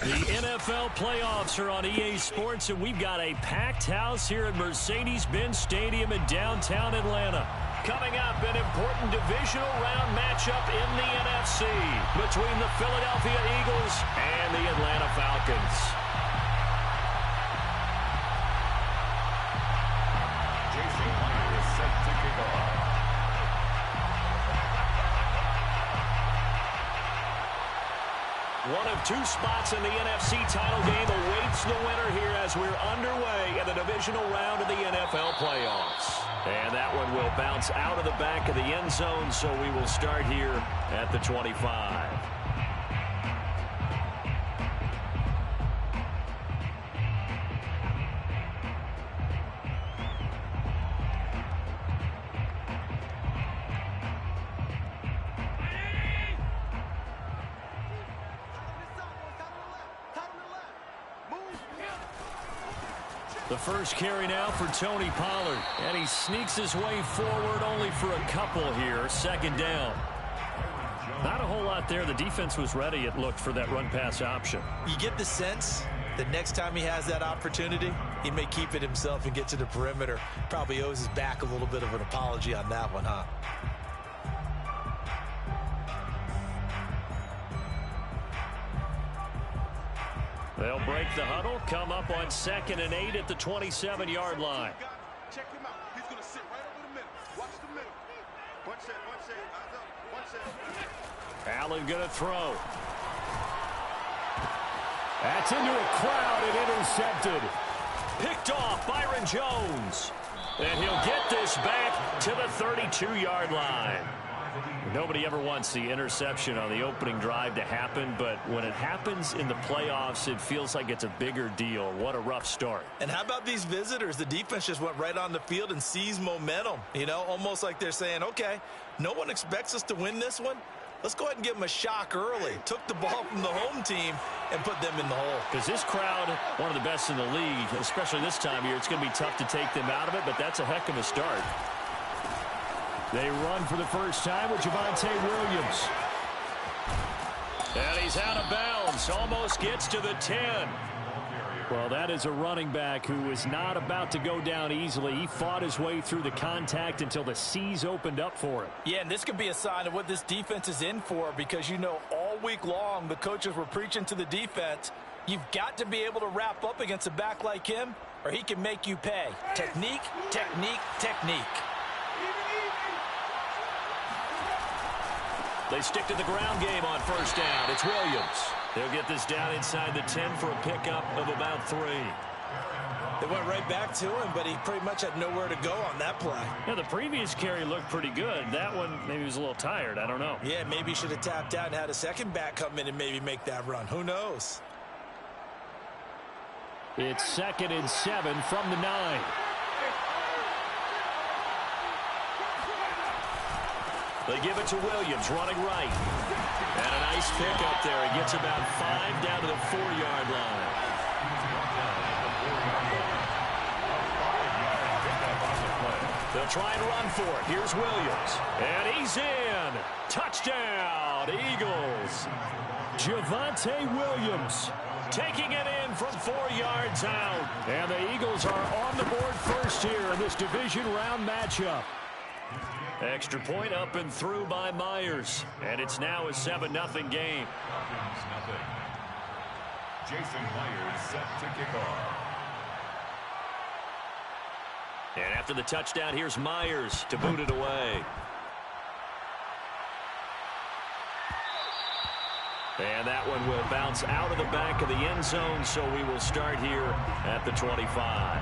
The NFL playoffs are on EA Sports, and we've got a packed house here at Mercedes-Benz Stadium in downtown Atlanta. Coming up, an important divisional round matchup in the NFC between the Philadelphia Eagles and the Atlanta Falcons. Jason Meyer is set to kick off. One of two spots in the NFC title game awaits the winner here as we're underway in the divisional round of the NFL playoffs. And that one will bounce out of the back of the end zone, so we will start here at the 25. The first carry now for Tony Pollard, and he sneaks his way forward only for a couple here, second down. Not a whole lot there. The defense was ready, it looked, for that run-pass option. You get the sense that next time he has that opportunity, he may keep it himself and get to the perimeter. Probably owes his back a little bit of an apology on that one, huh? They'll break the huddle, come up on 2nd and 8 at the 27-yard line. Check him out. He's going to sit right over the middle. Watch the middle. One set, eyes up, one set. Allen going to throw. That's into a crowd and intercepted. Picked off Byron Jones. And he'll get this back to the 32-yard line. Nobody ever wants the interception on the opening drive to happen, but when it happens in the playoffs, it feels like it's a bigger deal. What a rough start. And how about these visitors? The defense just went right on the field and seized momentum. You know, almost like they're saying, okay, no one expects us to win this one. Let's go ahead and give them a shock early. Took the ball from the home team and put them in the hole. Because this crowd, one of the best in the league, especially this time of year, it's going to be tough to take them out of it, but that's a heck of a start. They run for the first time with Javonte Williams. And he's out of bounds. Almost gets to the 10. Well, that is a running back who is not about to go down easily. He fought his way through the contact until the seas opened up for him. Yeah, and this could be a sign of what this defense is in for, because, you know, all week long the coaches were preaching to the defense, you've got to be able to wrap up against a back like him or he can make you pay. Technique, technique, technique. They stick to the ground game on first down. It's Williams. They'll get this down inside the 10 for a pickup of about 3. They went right back to him, but he pretty much had nowhere to go on that play. Yeah, the previous carry looked pretty good. That one, maybe he was a little tired. I don't know. Yeah, maybe he should have tapped out and had a second back come in and maybe make that run. Who knows? It's 2nd and 7 from the 9. They give it to Williams, running right. And a nice pickup there. He gets about 5 down to the 4-yard line. They'll try and run for it. Here's Williams. And he's in. Touchdown, Eagles. Javonte Williams taking it in from 4 yards out. And the Eagles are on the board first here in this division round matchup. Extra point up and through by Myers. And it's now a 7-0 game. Jason Myers set to kick off. And after the touchdown, here's Myers to boot it away. And that one will bounce out of the back of the end zone, so we will start here at the 25.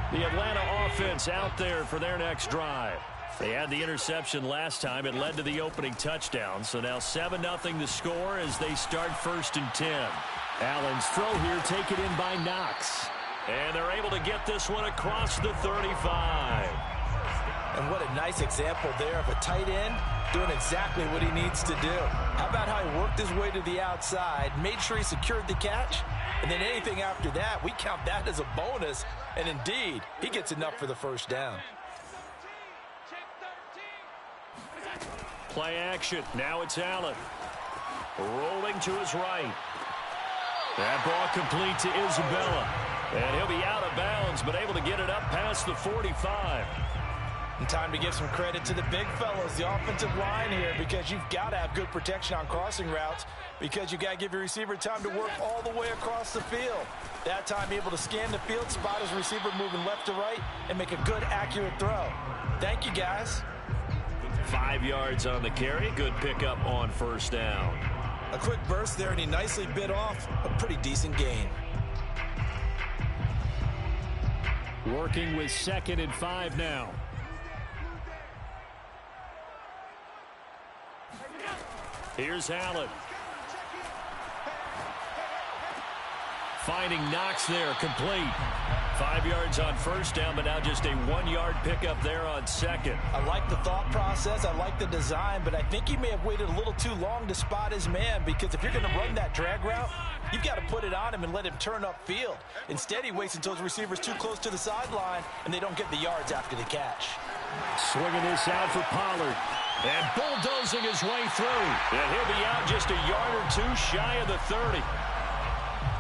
The Atlanta offense out there for their next drive. They had the interception last time. It led to the opening touchdown. So now 7-0 the score as they start 1st and 10. Allen's throw here taken in by Knox. And they're able to get this one across the 35. And what a nice example there of a tight end doing exactly what he needs to do. How about how he worked his way to the outside, made sure he secured the catch, And then anything after that, we count that as a bonus. And indeed, he gets enough for the first down. Play action. Now it's Allen. Rolling to his right. That ball complete to Isabella. And he'll be out of bounds, but able to get it up past the 45. And time to give some credit to the big fellows, the offensive line here, because you've got to have good protection on crossing routes, because you've got to give your receiver time to work all the way across the field. That time able to scan the field, spot his receiver moving left to right, and make a good, accurate throw. Thank you, guys. 5 yards on the carry. Good pickup on first down. A quick burst there, and he nicely bit off a pretty decent gain. Working with 2nd and 5 now. Here's Allen. Finding Knox there, complete. 5 yards on first down, but now just a 1-yard pickup there on 2nd. I like the thought process. I like the design, but I think he may have waited a little too long to spot his man, because if you're going to run that drag route, you've got to put it on him and let him turn upfield. Instead, he waits until his receiver's too close to the sideline, and they don't get the yards after the catch. Swinging this out for Pollard. And bulldozing his way through. And he'll be out just a yard or two shy of the 30.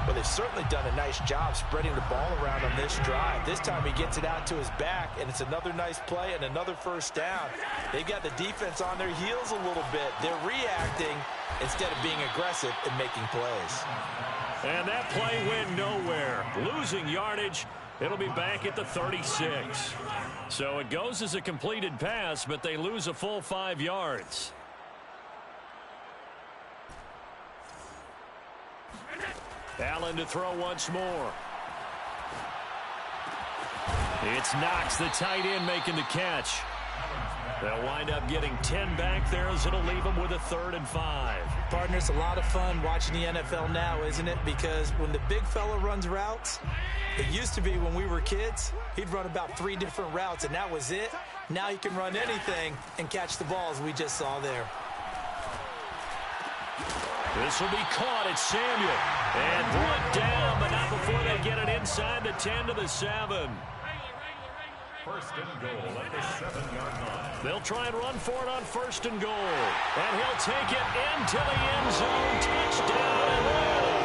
Well, they've certainly done a nice job spreading the ball around on this drive. This time he gets it out to his back, and it's another nice play and another first down. They've got the defense on their heels a little bit. They're reacting instead of being aggressive and making plays. And that play went nowhere. Losing yardage. It'll be back at the 36. So it goes as a completed pass, but they lose a full 5 yards. Allen to throw once more. It's Knox, the tight end, making the catch. They'll wind up getting 10 back there, as it'll leave them with a 3rd and 5. Partner, it's a lot of fun watching the NFL now, isn't it? Because when the big fella runs routes, it used to be when we were kids, he'd run about 3 different routes, and that was it. Now he can run anything and catch the ball, as we just saw there. This will be caught at Samuel. And brought down, but not before they get it inside the 10 to the 7. 1st and goal at the 7-yard line. They'll try and run for it on 1st and goal. And he'll take it into the end zone. Touchdown, Atlanta.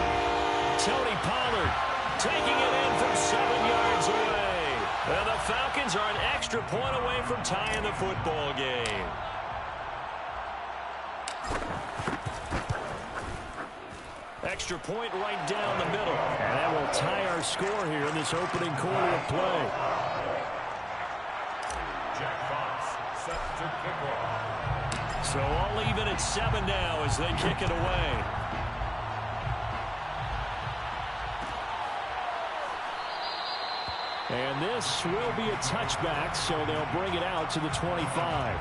Tony Pollard taking it in from 7 yards away. And the Falcons are an extra point away from tying the football game. Extra point right down the middle. And that will tie our score here in this opening quarter of play. Jack Fox set to kick off. So all even at 7 now as they kick it away. And this will be a touchback, so they'll bring it out to the 25.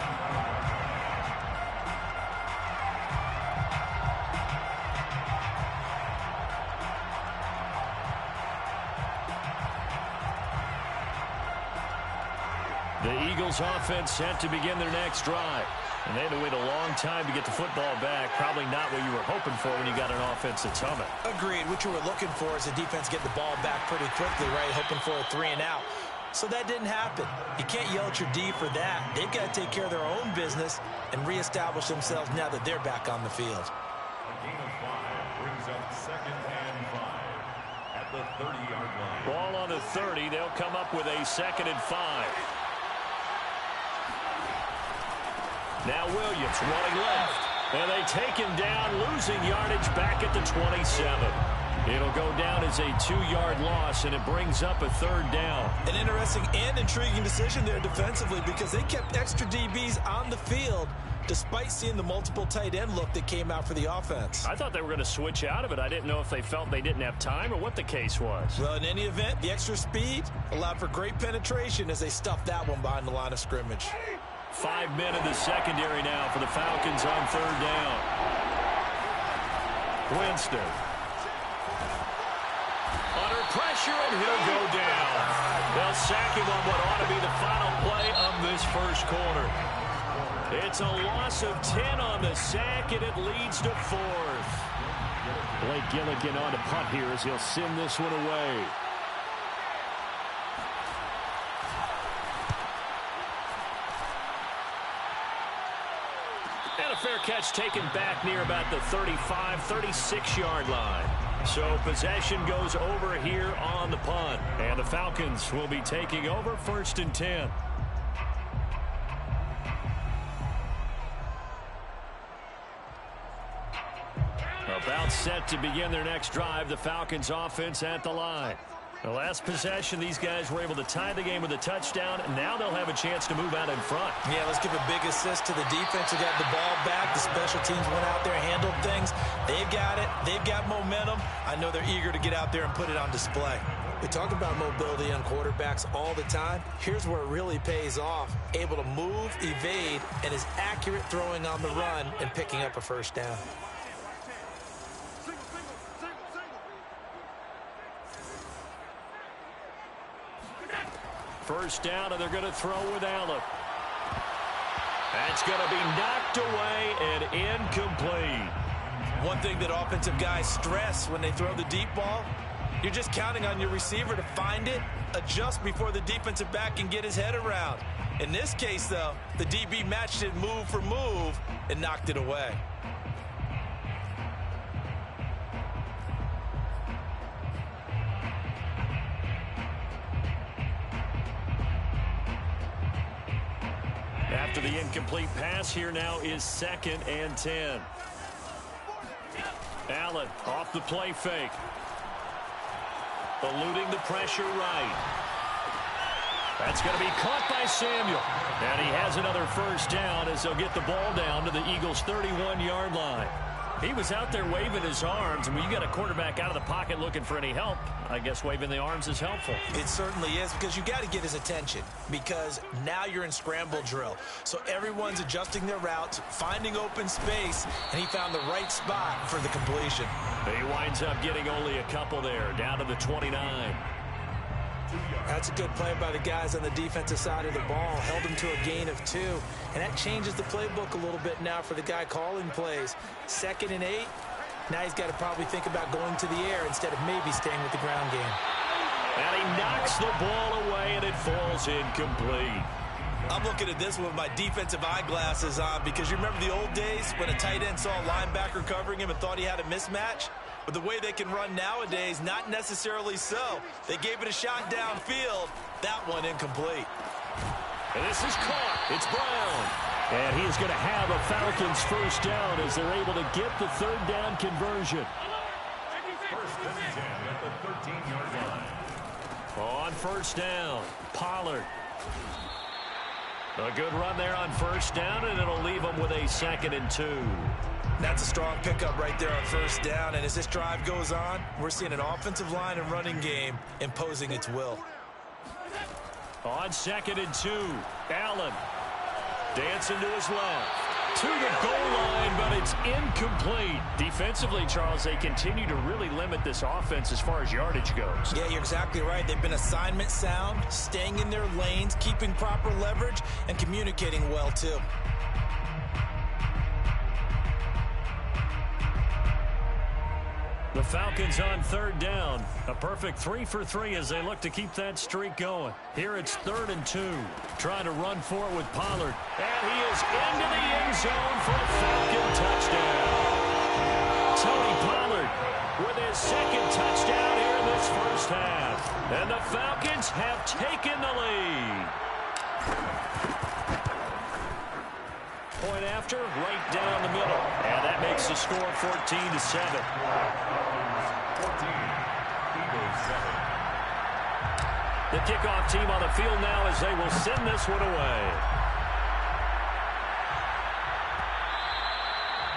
The Eagles offense set to begin their next drive. And they had to wait a long time to get the football back. Probably not what you were hoping for when you got an offense that's humming. Agreed. What you were looking for is the defense get the ball back pretty quickly, right? Hoping for a 3 and out. So that didn't happen. You can't yell at your D for that. They've got to take care of their own business and reestablish themselves now that they're back on the field. A gain of 5 brings up 2nd and 5 at the 30-yard line. Ball on the 30. They'll come up with a 2nd and 5. Now Williams running left. And they take him down, losing yardage back at the 27. It'll go down as a 2-yard loss, and it brings up a 3rd down. An interesting and intriguing decision there defensively, because they kept extra DBs on the field despite seeing the multiple tight end look that came out for the offense. I thought they were going to switch out of it. I didn't know if they felt they didn't have time or what the case was. Well, in any event, the extra speed allowed for great penetration as they stuffed that one behind the line of scrimmage. 5 men in the secondary now for the Falcons on 3rd down. Winston. Under pressure, and he'll go down. They'll sack him on what ought to be the final play of this first quarter. It's a loss of 10 on the sack, and it leads to 4th. Blake Gilligan on to punt here as he'll send this one away. And a fair catch taken back near about the 35, 36-yard line. So possession goes over here on the punt. And the Falcons will be taking over 1st and 10. About set to begin their next drive, the Falcons offense at the line. The last possession, these guys were able to tie the game with a touchdown. Now they'll have a chance to move out in front. Yeah, let's give a big assist to the defense who got the ball back. The special teams went out there, handled things. They've got it. They've got momentum. I know they're eager to get out there and put it on display. We talk about mobility on quarterbacks all the time. Here's where it really pays off. Able to move, evade, and is accurate throwing on the run and picking up a first down. First down, and they're going to throw with Allen. That's going to be knocked away and incomplete. One thing that offensive guys stress when they throw the deep ball, you're just counting on your receiver to find it, adjust before the defensive back can get his head around. In this case, though, the DB matched it move for move and knocked it away. After the incomplete pass, here now is 2nd and 10. Allen off the play fake. Eluding the pressure right. That's going to be caught by Samuel. And he has another first down as they'll get the ball down to the Eagles' 31-yard line. He was out there waving his arms, and when you got a quarterback out of the pocket looking for any help, I guess waving the arms is helpful. It certainly is, because you got to get his attention, because now you're in scramble drill. So everyone's adjusting their routes, finding open space, and he found the right spot for the completion. He winds up getting only a couple there, down to the 29. That's a good play by the guys on the defensive side of the ball. Held him to a gain of 2. And that changes the playbook a little bit now for the guy calling plays. 2nd and 8. Now he's got to probably think about going to the air instead of maybe staying with the ground game. And he knocks the ball away, and it falls incomplete. I'm looking at this with my defensive eyeglasses on, because you remember the old days when a tight end saw a linebacker covering him and thought he had a mismatch? But the way they can run nowadays, not necessarily so. They gave it a shot downfield. That one incomplete. And this is caught. It's Brown. And he is going to have a Falcons first down as they're able to get the 3rd down conversion. 1st and 10 at the 13-yard line. On first down, Pollard. A good run there on first down, and it'll leave them with a 2nd and 2. That's a strong pickup right there on first down. And as this drive goes on, we're seeing an offensive line and running game imposing its will. On 2nd and 2, Allen dancing to his left. To the goal line, but it's incomplete. Defensively, Charles, they continue to really limit this offense as far as yardage goes. Yeah, you're exactly right. They've been assignment sound, staying in their lanes, keeping proper leverage, and communicating well, too. The Falcons on 3rd down. A perfect 3 for 3 as they look to keep that streak going. Here it's 3rd and 2. Trying to run for it with Pollard. And he is into the end zone for a Falcon touchdown. Tony Pollard with his 2nd touchdown here in this first half. And the Falcons have taken the lead. Point after, right down the middle. And that makes the score 14-7. The kickoff team on the field now as they will send this one away.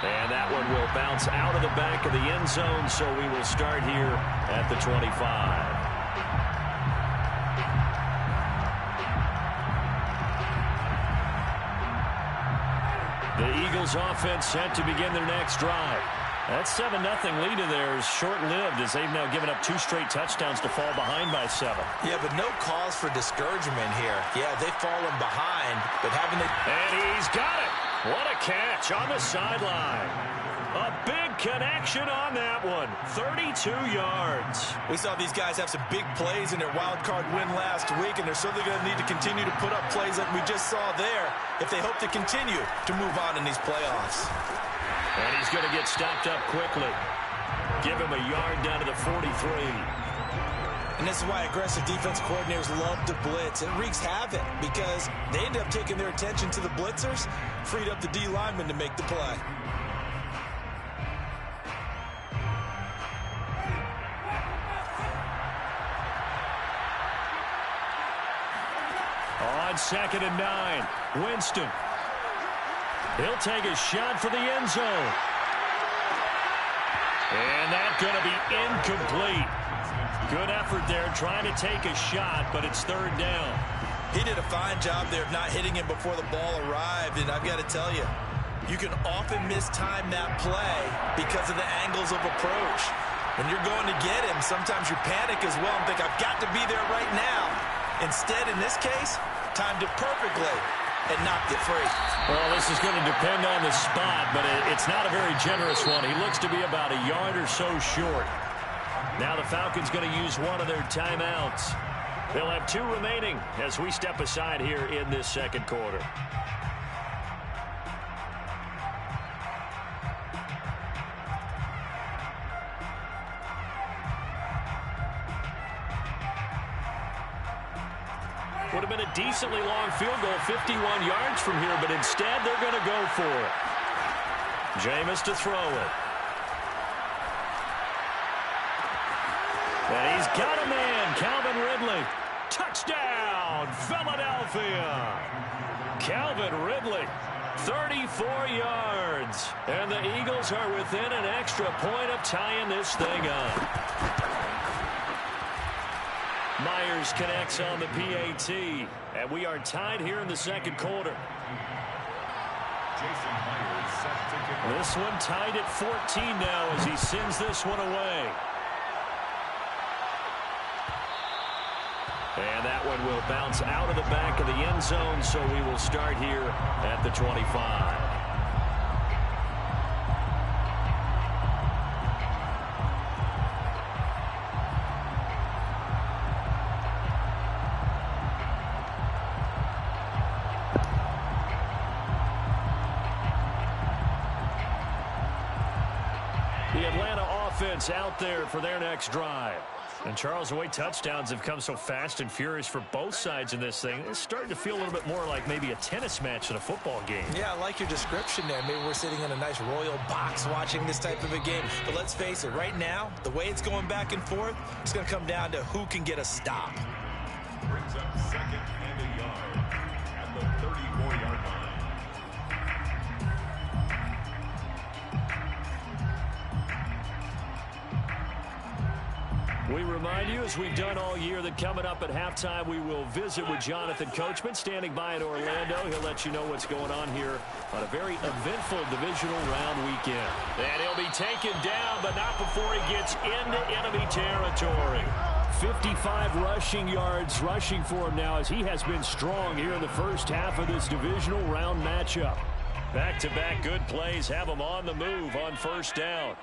And that one will bounce out of the back of the end zone, so we will start here at the 25. The Eagles offense set to begin their next drive. That 7-0 lead of theirs short-lived as they've now given up 2 straight touchdowns to fall behind by 7. Yeah, but no cause for discouragement here. Yeah, they've fallen behind, but having the... And he's got it. What a catch on the sideline. A big connection on that one. 32 yards. We saw these guys have some big plays in their wild card win last week, and they're certainly going to need to continue to put up plays like we just saw there if they hope to continue to move on in these playoffs. And he's going to get stopped up quickly. Give him a yard down to the 43. And this is why aggressive defense coordinators love to blitz. It wreaks havoc because they end up taking their attention to the blitzers, freed up the D lineman to make the play. On 2nd and 9, Winston. He'll take a shot for the end zone. And that's going to be incomplete. Good effort there trying to take a shot, but it's 3rd down. He did a fine job there of not hitting him before the ball arrived, and I've got to tell you, you can often mistime that play because of the angles of approach. When you're going to get him, sometimes you panic as well and think, I've got to be there right now. Instead, in this case, timed it perfectly and knocked it free. Well, this is going to depend on the spot, but it's not a very generous one. He looks to be about a yard or so short. Now the Falcons going to use one of their timeouts. They'll have 2 remaining as we step aside here in this 2nd quarter. Would have been a decently long field goal, 51 yards from here, but instead they're going to go for it. Jameis to throw it. And he's got a man, Calvin Ridley. Touchdown, Philadelphia. Calvin Ridley, 34 yards. And the Eagles are within an extra point of tying this thing up. Myers connects on the PAT, and we are tied here in the 2nd quarter. This one tied at 14 now as he sends this one away. And that one will bounce out of the back of the end zone, so we will start here at the 25. The Atlanta offense out there for their next drive. And Charles, the way touchdowns have come so fast and furious for both sides in this thing, it's starting to feel a little bit more like maybe a tennis match than a football game. Yeah, I like your description there. Maybe we're sitting in a nice royal box watching this type of a game. But let's face it, right now, the way it's going back and forth, it's going to come down to who can get a stop. Brings up 2nd and a yard at the 34-yard line. We remind you, as we've done all year, that coming up at halftime, we will visit with Jonathan Coachman, standing by in Orlando. He'll let you know what's going on here on a very eventful divisional round weekend. And he'll be taken down, but not before he gets into enemy territory. 55 rushing yards rushing for him now, as he has been strong here in the first half of this divisional round matchup. Back-to-back good plays have him on the move on 1st down.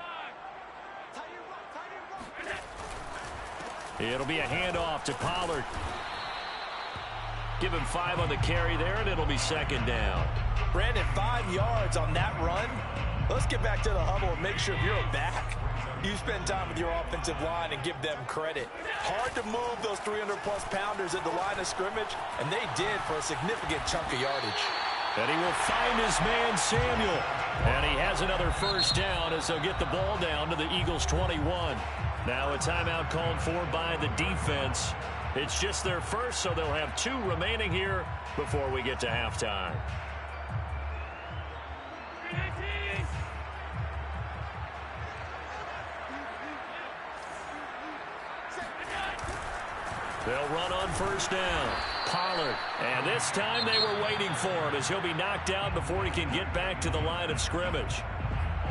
It'll be a handoff to Pollard. Give him 5 on the carry there, and it'll be 2nd down. Brandon, 5 yards on that run. Let's get back to the huddle and make sure you're back. You spend time with your offensive line and give them credit. Hard to move those 300-plus pounders at the line of scrimmage, and they did for a significant chunk of yardage. And he will find his man, Samuel. And he has another 1st down as they'll get the ball down to the Eagles' 21. Now a timeout called for by the defense. It's just their first, so they'll have 2 remaining here before we get to halftime. They'll run on 1st down. Pollard. And this time they were waiting for him as he'll be knocked down before he can get back to the line of scrimmage.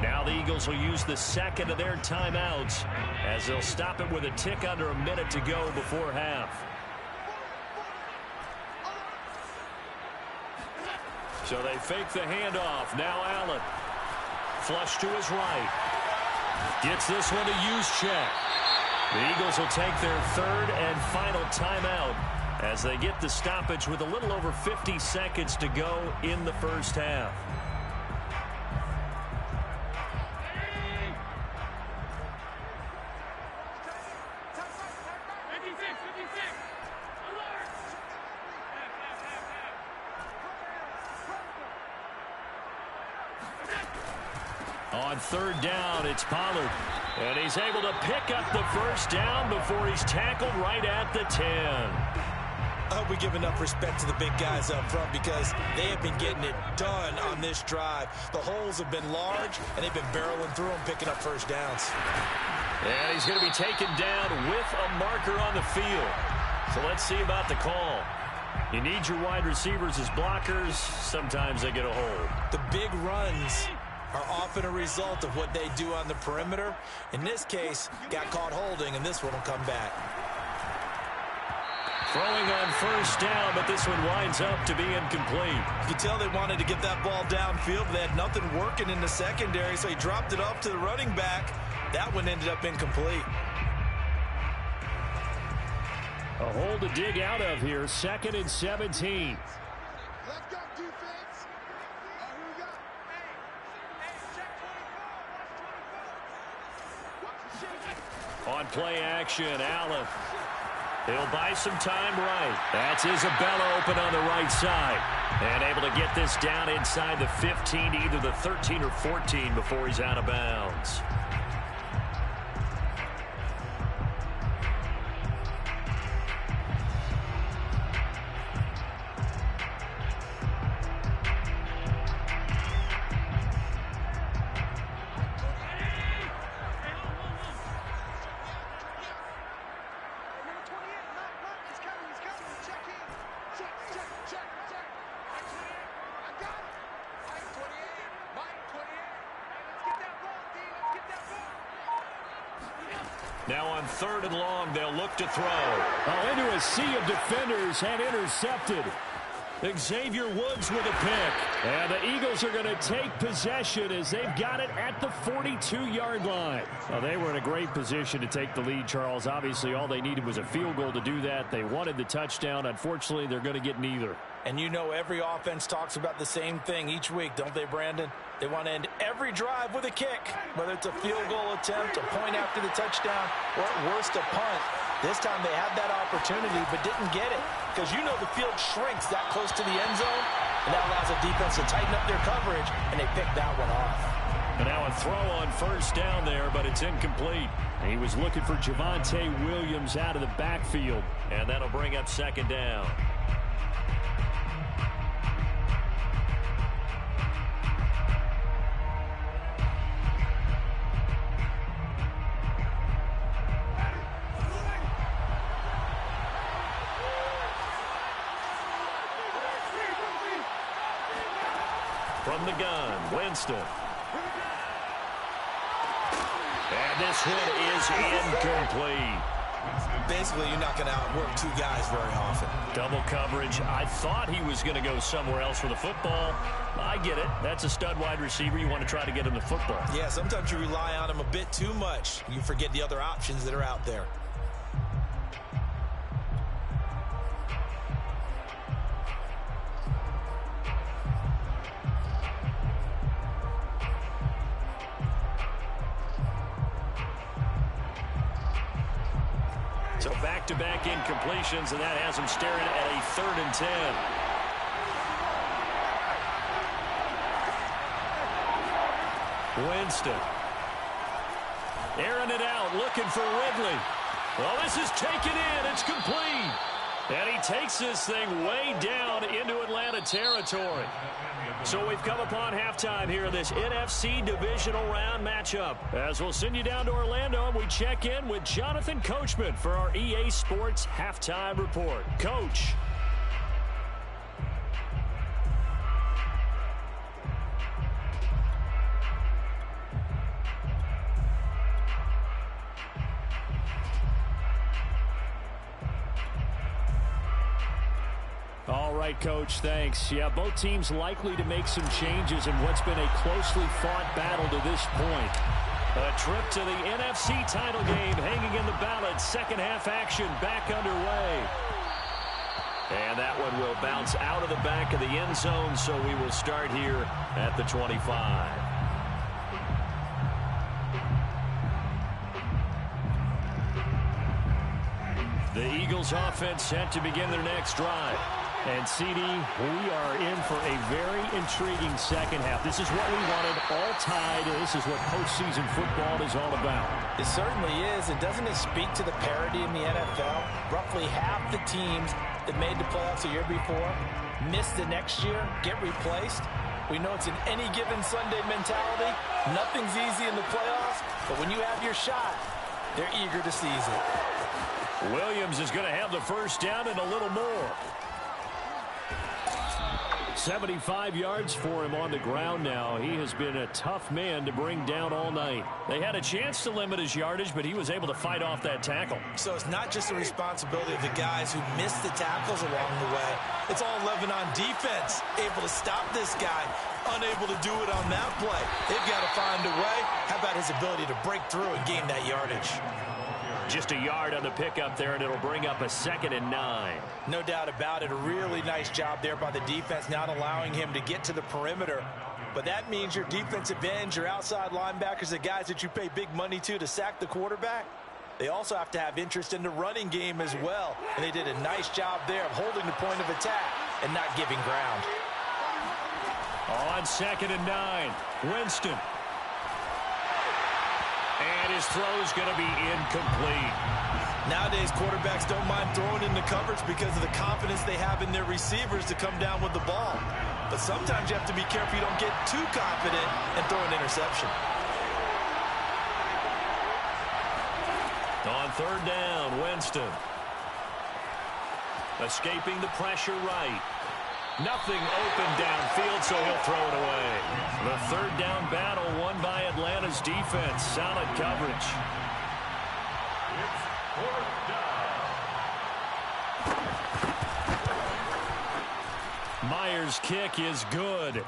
Now the Eagles will use the 2nd of their timeouts as they'll stop it with a tick under a minute to go before half. So they fake the handoff. Now Allen. Flush to his right. Gets this one to Juszczyk. The Eagles will take their third and final timeout as they get the stoppage with a little over 50 seconds to go in the first half. On third down, it's Pollard. And he's able to pick up the first down before he's tackled right at the 10. I hope we give enough respect to the big guys up front because they have been getting it done on this drive. The holes have been large, and they've been barreling through them, picking up first downs. And he's going to be taken down with a marker on the field. So let's see about the call. You need your wide receivers as blockers. Sometimes they get a hold. The big runs are often a result of what they do on the perimeter. In this case, got caught holding, and this one will come back. Throwing on first down, but this one winds up to be incomplete. You can tell they wanted to get that ball downfield, but they had nothing working in the secondary, so he dropped it off to the running back. That one ended up incomplete. A hole to dig out of here, 2nd and 17. Let's go, defense. Who we got? Check 24. On play action, Allen. He'll buy some time right. That's Isabella open on the right side. And able to get this down inside the 15 to either the 13 or 14 before he's out of bounds. Now on 3rd and long, they'll look to throw. Oh, into a sea of defenders and intercepted. Xavier Woods with a pick. And the Eagles are going to take possession as they've got it at the 42-yard line. Well, they were in a great position to take the lead, Charles. Obviously, all they needed was a field goal to do that. They wanted the touchdown. Unfortunately, they're going to get neither. And you know every offense talks about the same thing each week, don't they, Brandon? They want to end every drive with a kick, whether it's a field goal attempt, a point after the touchdown, or at worst a punt. This time they had that opportunity but didn't get it because you know the field shrinks that close to the end zone, and that allows the defense to tighten up their coverage, and they picked that one off. And now a throw on first down there, but it's incomplete. He was looking for Javonte Williams out of the backfield, and that'll bring up 2nd down. From the gun, Winston. And this one is incomplete. Basically, you're not going to outwork two guys very often. Double coverage. I thought he was going to go somewhere else for the football. I get it. That's a stud wide receiver. You want to try to get him the football. Yeah, sometimes you rely on him a bit too much. You forget the other options that are out there. So back-to-back incompletions, and that has him staring at a 3rd and 10. Winston. Airing it out, looking for Ridley. Well, this is taken in. It's complete. And he takes this thing way down into Atlanta territory. So we've come upon halftime here in this NFC divisional round matchup. As we'll send you down to Orlando, and we check in with Jonathan Coachman for our EA Sports Halftime Report. Coach. All right, Coach, thanks. Yeah, both teams likely to make some changes in what's been a closely fought battle to this point. A trip to the NFC title game hanging in the balance. Second half action back underway. And that one will bounce out of the back of the end zone, so we will start here at the 25. The Eagles offense set to begin their next drive. And, CD, we are in for a very intriguing second half. This is what we wanted, all tied. This is what postseason football is all about. It certainly is. And doesn't it speak to the parity in the NFL? Roughly half the teams that made the playoffs a year before miss the next year, get replaced. We know it's an any given Sunday mentality. Nothing's easy in the playoffs, but when you have your shot, they're eager to seize it. Williams is going to have the first down and a little more. 75 yards for him on the ground now. He has been a tough man to bring down all night. They had a chance to limit his yardage, but he was able to fight off that tackle. So it's not just the responsibility of the guys who missed the tackles along the way. It's all Lebanon defense, able to stop this guy, unable to do it on that play. They've got to find a way. How about his ability to break through and gain that yardage? Just a yard on the pickup there, and it'll bring up a 2nd and 9. No doubt about it. A really nice job there by the defense, not allowing him to get to the perimeter. But that means your defensive ends, your outside linebackers, the guys that you pay big money to sack the quarterback, they also have to have interest in the running game as well. And they did a nice job there of holding the point of attack and not giving ground. On 2nd and 9, Winston. And his throw is going to be incomplete. Nowadays, quarterbacks don't mind throwing into coverage because of the confidence they have in their receivers to come down with the ball. But sometimes you have to be careful you don't get too confident and throw an interception. On 3rd down, Winston. Escaping the pressure right. Nothing open downfield, so he'll throw it away. The 3rd down battle won by Atlanta's defense. Solid coverage. It's 4th down. Myers' kick is good.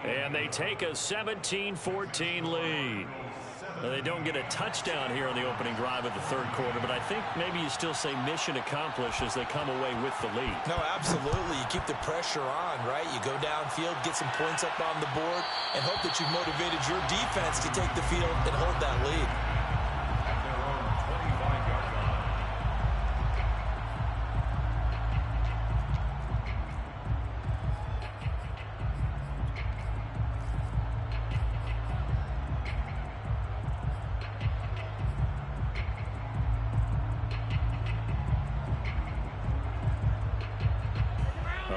And they take a 17-14 lead. They don't get a touchdown here on the opening drive of the 3rd quarter, but I think maybe you still say mission accomplished as they come away with the lead. No, absolutely. You keep the pressure on, right? You go downfield, get some points up on the board, and hope that you've motivated your defense to take the field and hold that lead. At their own 25-yard line.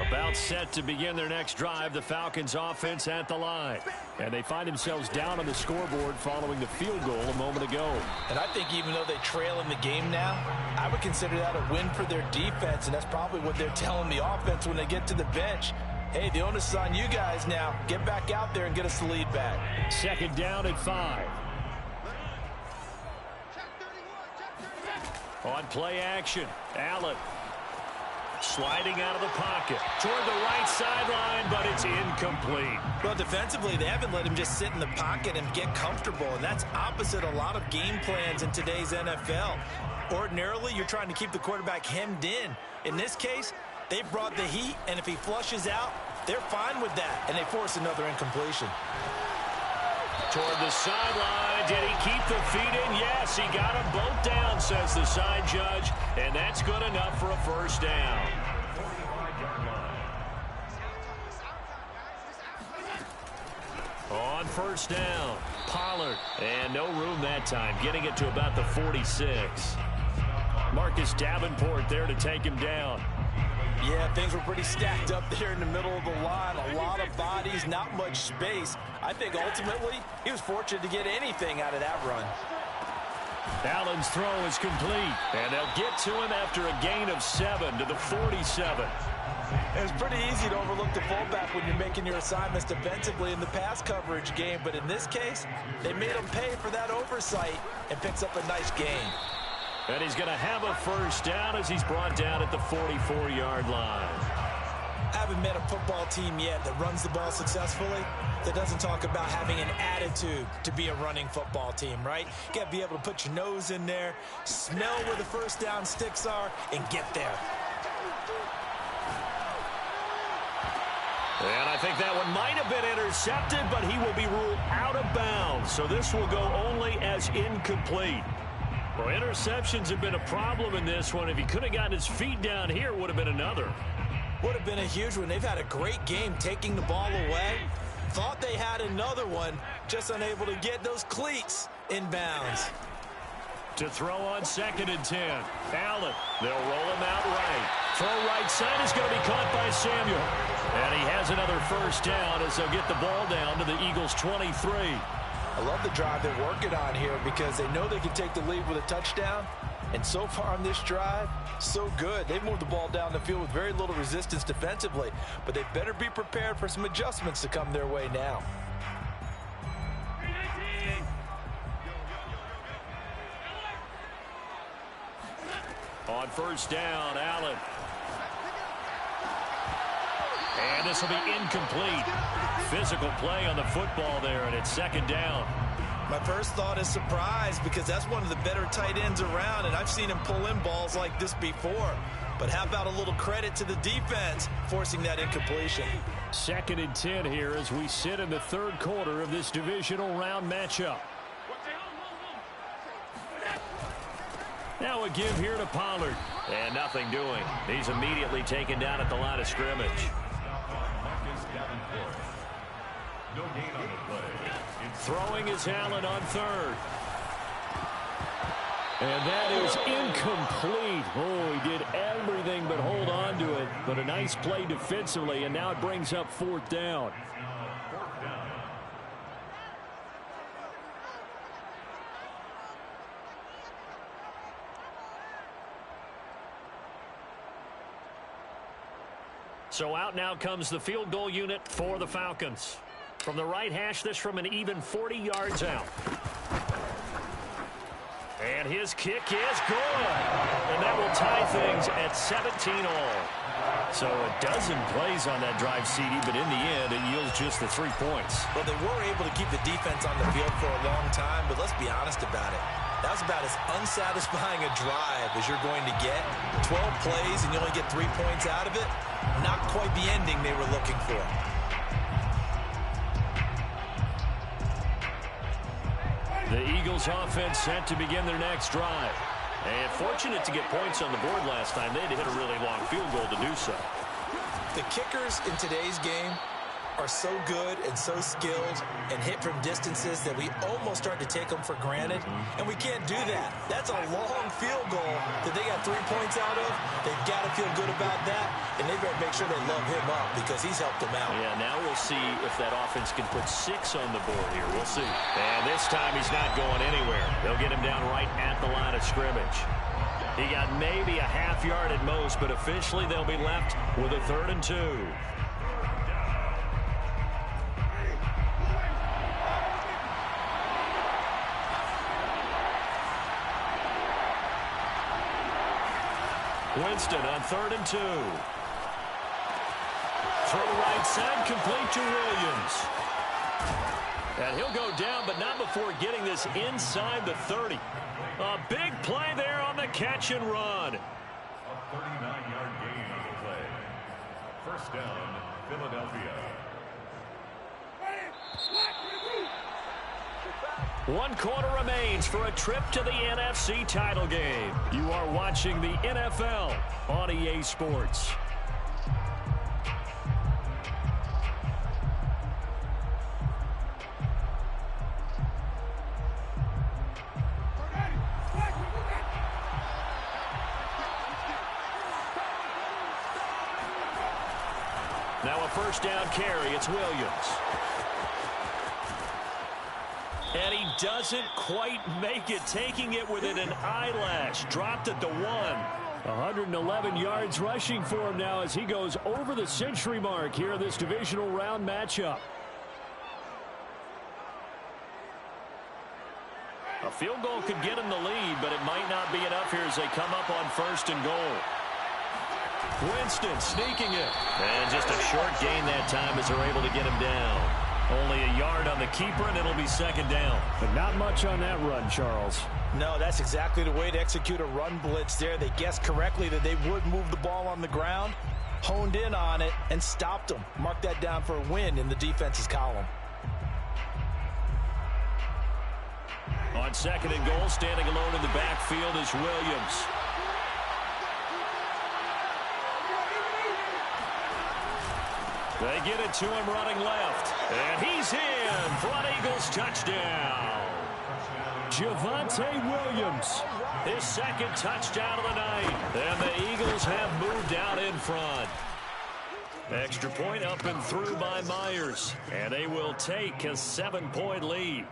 About set to begin their next drive, the Falcons offense at the line. And they find themselves down on the scoreboard following the field goal a moment ago. And I think even though they trail in the game now, I would consider that a win for their defense, and that's probably what they're telling the offense when they get to the bench. Hey, the onus is on you guys now. Get back out there and get us the lead back. 2nd down at 5. On play action, Allen. Sliding out of the pocket toward the right sideline, but it's incomplete. Well, defensively, they haven't let him just sit in the pocket and get comfortable, and that's opposite a lot of game plans in today's NFL. Ordinarily, you're trying to keep the quarterback hemmed in. In this case, they brought the heat, and if he flushes out, they're fine with that, and they force another incompletion. Toward the sideline. Did he keep the feet in? Yes, he got them both down, says the side judge. And that's good enough for a first down. 45-yard line. On 1st down, Pollard. And no room that time, getting it to about the 46. Marcus Davenport there to take him down. Yeah, things were pretty stacked up there in the middle of the line. A lot of bodies, not much space. I think ultimately he was fortunate to get anything out of that run. Allen's throw is complete, and they'll get to him after a gain of 7 to the 47. It's pretty easy to overlook the fullback when you're making your assignments defensively in the pass coverage game, but in this case, they made him pay for that oversight and picks up a nice gain. And he's going to have a first down as he's brought down at the 44-yard line. I haven't met a football team yet that runs the ball successfully that doesn't talk about having an attitude to be a running football team, right? You got to be able to put your nose in there, smell where the first down sticks are, and get there. And I think that one might have been intercepted, but he will be ruled out of bounds. So this will go only as incomplete. Well, interceptions have been a problem in this one. If he could have gotten his feet down here, it would have been another. Would have been a huge one. They've had a great game taking the ball away. Thought they had another one, just unable to get those cleats in bounds. To throw on 2nd and 10. Allen, they'll roll him out right. Throw right side is going to be caught by Samuel. And he has another first down as they'll get the ball down to the Eagles' 23. I love the drive they're working on here because they know they can take the lead with a touchdown. And so far on this drive, so good. They've moved the ball down the field with very little resistance defensively, but they better be prepared for some adjustments to come their way now. On first down, Allen. And this will be incomplete. Physical play on the football there, and it's 2nd down. My first thought is surprise because that's one of the better tight ends around, and I've seen him pull in balls like this before. But how about a little credit to the defense forcing that incompletion? 2nd and 10 here as we sit in the 3rd quarter of this divisional round matchup. Now a give here to Pollard. And nothing doing. He's immediately taken down at the line of scrimmage. No gain on the play. Throwing is Allen on 3rd. And that is incomplete. Oh, he did everything but hold on to it. But a nice play defensively, and now it brings up 4th down. So out now comes the field goal unit for the Falcons. From the right hash, this from an even 40 yards out. And his kick is good. And that will tie things at 17 all. So a dozen plays on that drive, CD, but in the end, it yields just the 3 points. Well, they were able to keep the defense on the field for a long time, but let's be honest about it. That was about as unsatisfying a drive as you're going to get. 12 plays and you only get 3 points out of it. Not quite the ending they were looking for. The Eagles offense set to begin their next drive. And fortunate to get points on the board last time. They had to hit a really long field goal to do so. The kickers in today's game are so good and so skilled and hit from distances that we almost start to take them for granted, and we can't do that. That's a long field goal that they got 3 points out of. They've got to feel good about that, and they better make sure they love him up because he's helped them out. Yeah, now we'll see if that offense can put 6 on the board here. We'll see. And this time he's not going anywhere. They'll get him down right at the line of scrimmage. He got maybe a half yard at most, but officially they'll be left with a 3rd and 2. Winston on 3rd and 2. Throw right side, complete to Williams. And he'll go down, but not before getting this inside the 30. A big play there on the catch and run. A 39-yard gain on the play. First down, Philadelphia. 1 quarter remains for a trip to the NFC title game. You are watching the NFL on EA Sports. Now a first down carry. It's Williams. And he doesn't quite make it, taking it within an eyelash. Dropped at the 1. 111 yards rushing for him now as he goes over the century mark here in this divisional round matchup. A field goal could get him the lead, but it might not be enough here as they come up on 1st and goal. Winston sneaking it. And just a short gain that time as they're able to get him down. Only a yard on the keeper, and it'll be second down. But not much on that run, Charles. No, that's exactly the way to execute a run blitz there. They guessed correctly that they would move the ball on the ground, honed in on it, and stopped them. Mark that down for a win in the defense's column. On second and goal, standing alone in the backfield is Williams. They get it to him running left. And he's in for an Eagles touchdown. Javonte Williams, his second touchdown of the night. And the Eagles have moved out in front. Extra point up and through by Myers. And they will take a 7-point lead.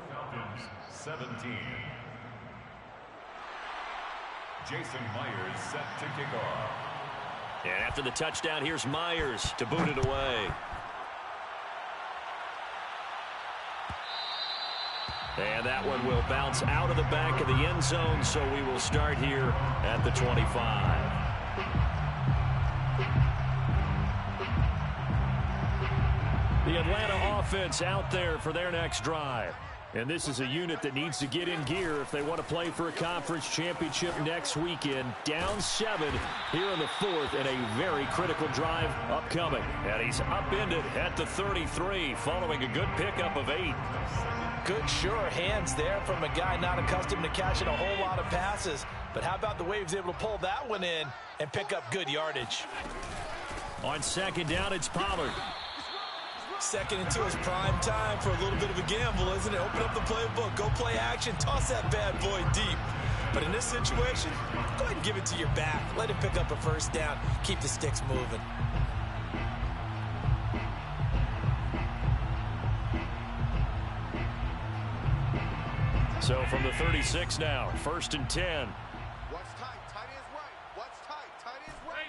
17. Jason Myers set to kick off. And after the touchdown, here's Myers to boot it away. And that one will bounce out of the back of the end zone, so we will start here at the 25. The Atlanta offense out there for their next drive. And this is a unit that needs to get in gear if they want to play for a conference championship next weekend. Down 7 here in the fourth, and a very critical drive upcoming. And he's upended at the 33 following a good pickup of 8. Good, sure hands there from a guy not accustomed to catching a whole lot of passes. But how about the way he was able to pull that one in and pick up good yardage? On second down, it's Pollard. Second and 2 is prime time for a little bit of a gamble, isn't it? Open up the playbook, go play action, toss that bad boy deep. But in this situation, go ahead and give it to your back. Let him pick up a first down. Keep the sticks moving. So from the 36 now, first and 10. What's tight? Tight is right. What's tight? Tight is right.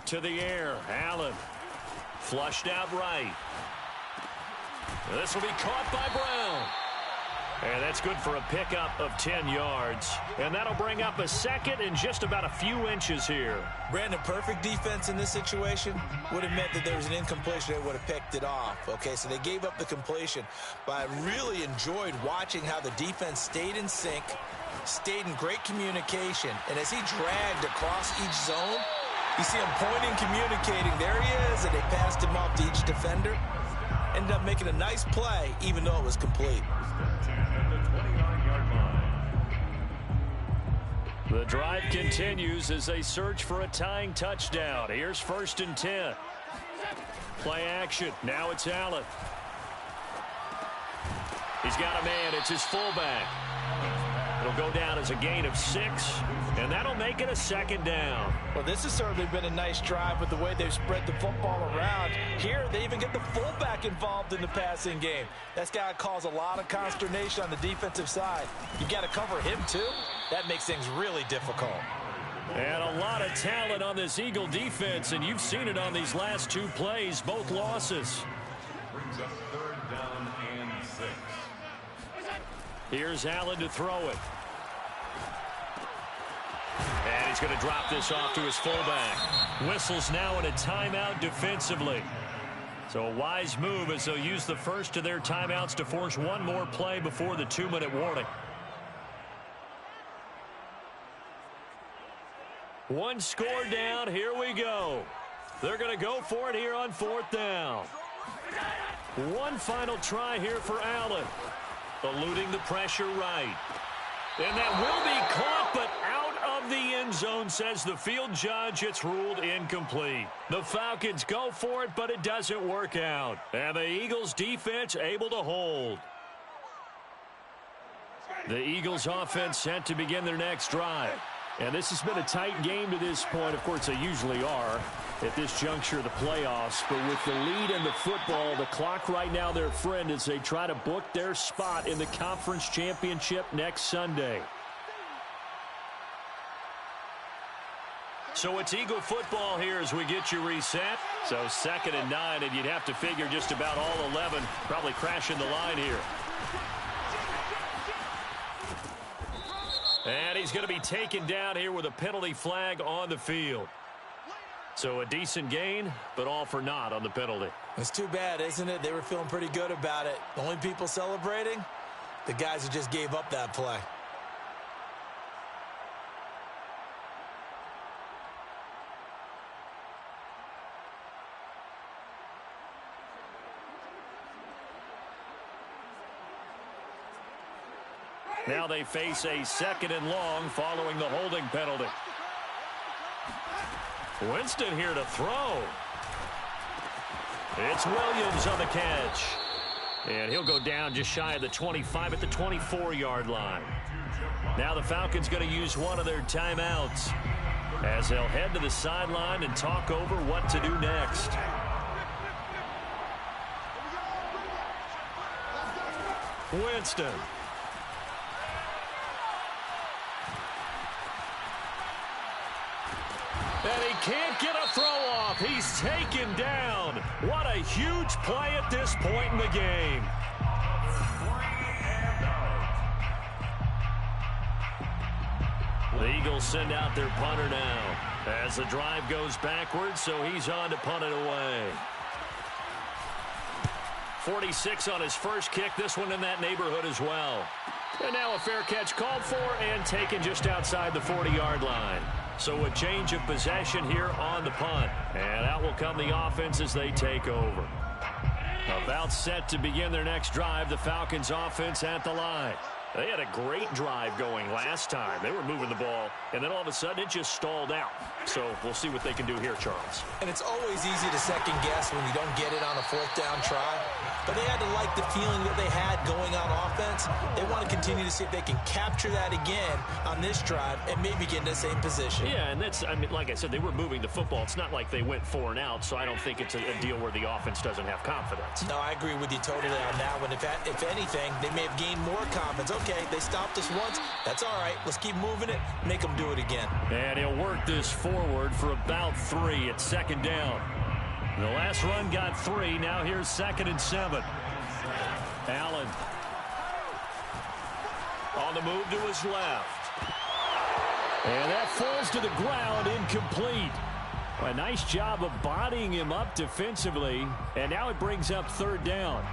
To the air, Allen. Flushed out right. This will be caught by Brown. And that's good for a pickup of 10 yards. And that'll bring up a second and just about a few inches here. Brandon, perfect defense in this situation would have meant that there was an incompletion. They would have picked it off. Okay, so they gave up the completion. But I really enjoyed watching how the defense stayed in sync, stayed in great communication. And as he dragged across each zone, you see him pointing, communicating. There he is, and they passed him off to each defender. Ended up making a nice play, even though it was complete. The drive continues as they search for a tying touchdown. Here's first and 10. Play action. Now it's Allen. He's got a man. It's his fullback. It'll go down as a gain of 6, and that'll make it a second down. Well, this has certainly been a nice drive with the way they've spread the football around. Here, they even get the fullback involved in the passing game. That's got to cause a lot of consternation on the defensive side. You got to cover him, too. That makes things really difficult. And a lot of talent on this Eagle defense, and you've seen it on these last 2 plays, both losses. Brings up third down and 6. Here's Allen to throw it. And he's going to drop this off to his fullback. Whistles now in a timeout defensively. So a wise move as they'll use the first of their timeouts to force one more play before the 2-minute warning. One score down. Here we go. They're going to go for it here on 4th down. One final try here for Allen. Eluding the pressure right. And that will be caught, but out of the end zone, says the field judge. It's ruled incomplete. The Falcons go for it, but it doesn't work out. And the Eagles defense able to hold. The Eagles offense set to begin their next drive. And this has been a tight game to this point. Of course, they usually are at this juncture of the playoffs. But with the lead in the football, the clock right now their friend as they try to book their spot in the conference championship next Sunday. So it's Eagle football here as we get you reset. So 2nd and 9, and you'd have to figure just about all 11 probably crashing the line here. And he's going to be taken down here with a penalty flag on the field. So a decent gain, but all for naught on the penalty. It's too bad, isn't it? They were feeling pretty good about it. The only people celebrating, the guys who just gave up that play. Now they face a 2nd and long following the holding penalty. Winston here to throw. It's Williams on the catch. And he'll go down just shy of the 25 at the 24-yard line. Now the Falcons going to use one of their timeouts as they'll head to the sideline and talk over what to do next. Winston. And he can't get a throw off. He's taken down. What a huge play at this point in the game. The Eagles send out their punter now as the drive goes backwards, so he's on to punt it away. 46 on his first kick. This one in that neighborhood as well. And now a fair catch called for and taken just outside the 40-yard line. So a change of possession here on the punt. And out will come the offense as they take over. About set to begin their next drive, the Falcons offense at the line. They had a great drive going last time. They were moving the ball, and then all of a sudden it just stalled out. So we'll see what they can do here, Charles. And it's always easy to second guess when you don't get it on a 4th down try. But they had to like the feeling that they had going on offense. They want to continue to see if they can capture that again on this drive and maybe get in the same position. Yeah, and that's, I mean, like I said, they were moving the football. It's not like they went 4 and out, so I don't think it's a deal where the offense doesn't have confidence. No, I agree with you totally on that one. If anything, they may have gained more confidence. Okay, they stopped us once. That's all right. Let's keep moving it. Make them do it again. And he'll work this forward for about 3 at 2nd down. The last run got 3. Now here's 2nd and 7. Allen on the move to his left. And that falls to the ground, incomplete. A nice job of bodying him up defensively. And now it brings up 3rd down.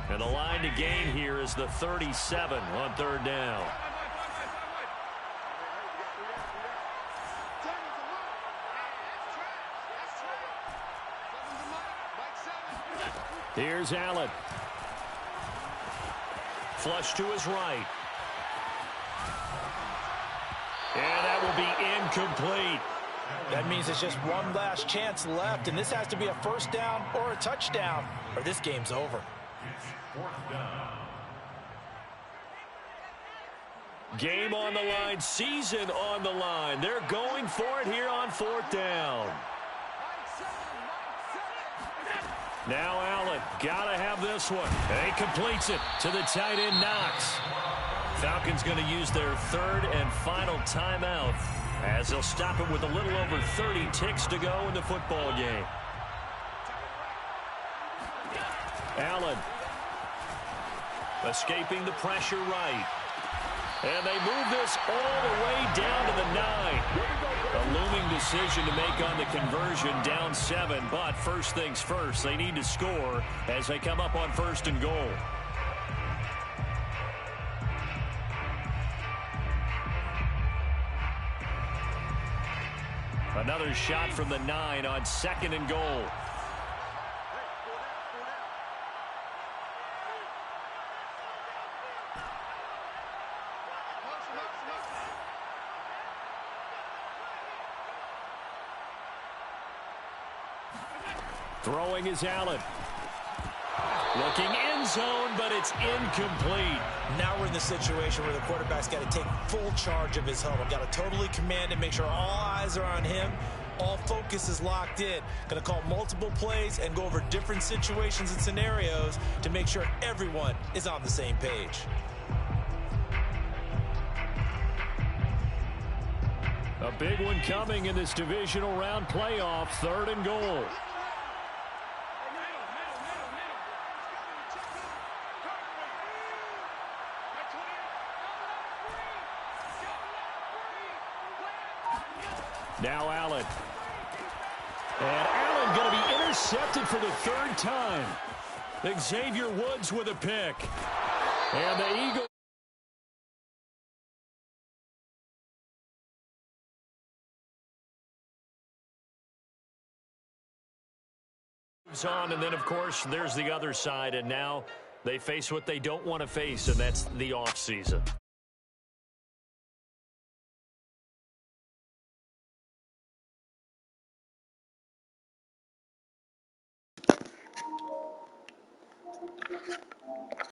And the line to gain here is the 37 on 3rd down. Here's Allen. Flush to his right. And that will be incomplete. That means it's just one last chance left, and this has to be a 1st down or a touchdown, or this game's over. Game on the line, season on the line. They're going for it here on 4th down. Now Allen, gotta have this one. And he completes it to the tight end Knox. Falcons going to use their 3rd and final timeout as they'll stop it with a little over 30 ticks to go in the football game. Allen escaping the pressure right. And they move this all the way down to the 9. A looming decision to make on the conversion, down 7. But first things first, they need to score as they come up on 1st and goal. Another shot from the 9 on 2nd and goal. Throwing is Allen. Looking end zone, but it's incomplete. Now we're in the situation where the quarterback's got to take full charge of his huddle. Got to totally command and make sure all eyes are on him. All focus is locked in. Going to call multiple plays and go over different situations and scenarios to make sure everyone is on the same page. A big one coming in this divisional round playoff, 3rd and goal. Now Allen. And Allen going to be intercepted for the third time. Xavier Woods with a pick. And the Eagles on, and then, of course, there's the other side, and now they face what they don't want to face, and that's the offseason.